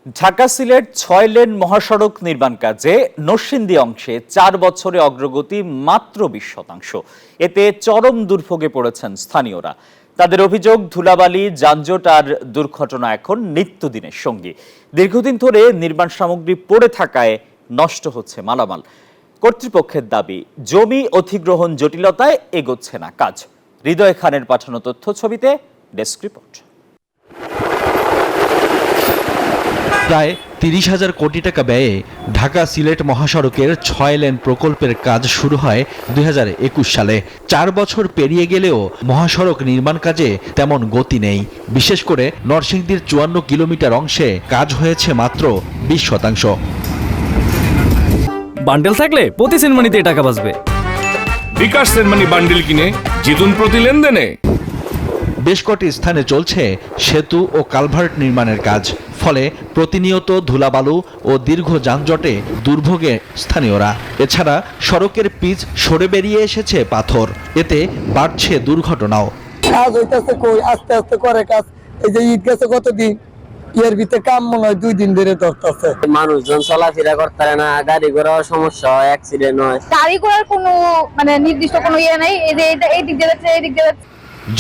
Dhaka Sylhet ৬ lane মহাসড়ক নির্মাণ কাজে নরসিংদী অংশে ৪ বছরে অগ্রগতি মাত্র ২০%। এতে চরম দুর্ভোগে পড়েছেন স্থানীয়রা। তাদের অভিযোগ, ধুলাবালি, যানজট আর দুর্ঘটনা এখন নিত্যদিনের সঙ্গী। দীর্ঘদিন ধরে নির্মাণ সামগ্রী পড়ে থাকায় নষ্ট হচ্ছে মালামাল। কর্তৃপক্ষের দাবি, জমি অধিগ্রহণ জটিলতায় এগোচ্ছে না কাজ। হৃদয় খানের পাঠানো তথ্য ছবিতে ডেস্ক রিপোর্ট। প্রায় ৩০,০০০ কোটি টাকা ব্যয়ে ঢাকা সিলেট মহাসড়কের ৬ লেন প্রকল্পের কাজ শুরু হয় ২০২১ সালে। ৪ বছর পেরিয়ে গেলেও মহাসড়ক নির্মাণ কাজে তেমন গতি নেই। বিশেষ করে নরসিংদীর ৫৪ কিলোমিটার অংশে কাজ হয়েছে মাত্র ২০%। বান্ডেল থাকলে প্রতি সেনমানিতে টাকা বাঁচবে। বিকাশ সেনমানি বান্ডেল কিনে জিতুন প্রতি লেনদেনে। বেশ কটি স্থানে চলছে সেতু ও কালভার্ট নির্মাণের কাজ। ফলে প্রতিনিয়ত ধুলাবালু ও দীর্ঘ যানজটে দুর্ভোগে স্থানীয়রা। এছাড়া সড়কের পিচ সরে বেরিয়ে এসেছে পাথর। এতে বাড়ছে দুর্ঘটনাও। কাজ হইতেছে কই, আস্তে আস্তে করে কাজ। এই যে ইট গেছে কতদিন, এর ভিতরে কাম মনে হয় 2 দিন ধরে ধরতেছে। মানুষজন চলাফেরা করতে পারে না, গাড়ি ঘোড়ার সমস্যা হয়, অ্যাক্সিডেন্ট হয়। গাড়ি ঘোড়ার কোনো নির্দিষ্ট কোনো ইয়ে নাই, এই যে এই দিক দিয়ে যাচ্ছে, এই দিক দিয়ে যাচ্ছে।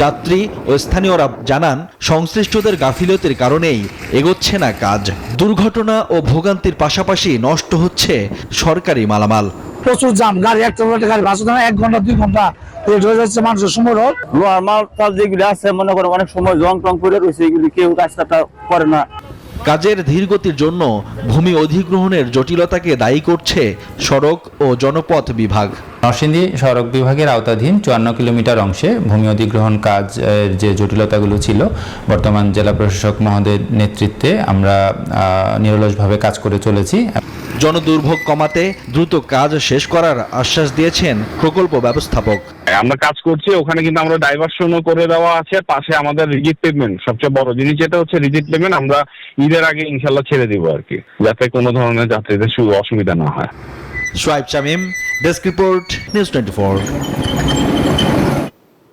যাত্রী ও স্থানীয়রা জানান, সংশ্লিষ্টদের গাফিলতির কারণেই এগোচ্ছে না কাজ। দুর্ঘটনা ও ভোগান্তির পাশাপাশি নষ্ট হচ্ছে সরকারি মালামাল। প্রচুর জাম, গাড়ি একটা গাড়ি ভাসতে না 1 ঘন্টা 2 ঘন্টা লেট হয়ে যাচ্ছে মানুষের সময়। নরমাল কাজ যেগুলি আছে, মনে করেন অনেক সময় জং টং করে রয়েছে, এগুলি কেউ কাজটা করে না। কাজের ধীরগতির জন্য ভূমি অধিগ্রহণের জটিলতাকে দায়ী করছে সড়ক ও জনপথ বিভাগ। নরসিংদী সড়ক বিভাগের আওতাধীন ৫৪ কিলোমিটার অংশে ভূমি অধিগ্রহণ কাজের যে জটিলতাগুলো ছিল, বর্তমান জেলা প্রশাসক মহোদয়ের নেতৃত্বে আমরা নিরলসভাবে কাজ করে চলেছি। জনদুর্ভোগ কমাতে দ্রুত কাজ শেষ করার আশ্বাস দিয়েছেন প্রকল্প ব্যবস্থাপক। আমরা কাজ করছি, ওখানে কিন্তু আমরা ডাইভারশনও করে দেওয়া আছে। পাশে আমাদের রিজিট পেমেন্ট, সবচেয়ে বড় জিনিস যেটা হচ্ছে রিজিট পেমেন্ট, আমরা ঈদের আগে ইনশাল্লাহ ছেড়ে দিব আর কি, যাতে কোনো ধরনের যাত্রীদের অসুবিধা না হয়। Shoaib Shamim, desk report, news 24।